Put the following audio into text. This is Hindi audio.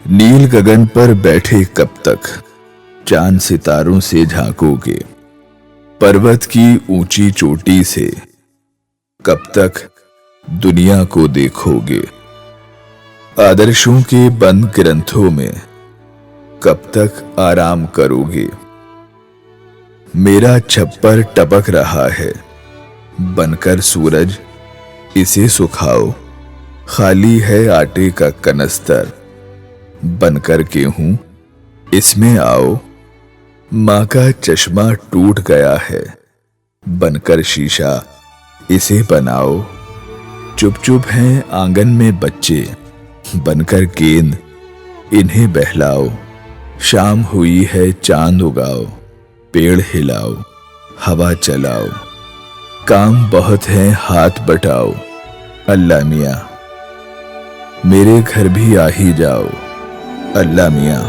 नील गगन पर बैठे कब तक चांद सितारों से झांकोगे। पर्वत की ऊंची चोटी से कब तक दुनिया को देखोगे। आदर्शों के बंद ग्रंथों में कब तक आराम करोगे। मेरा छप्पर टपक रहा है, बनकर सूरज इसे सुखाओ। खाली है आटे का कनस्तर, बनकर गेहूं इसमें आओ। माँ का चश्मा टूट गया है, बनकर शीशा इसे बनाओ। चुप चुप हैं आंगन में बच्चे, बनकर गेंद इन्हें बहलाओ। शाम हुई है चांद उगाओ, पेड़ हिलाओ, हवा चलाओ। काम बहुत है हाथ बटाओ, अल्लाह मियाँ मेरे घर भी आ ही जाओ, अल्लाह मियाँ।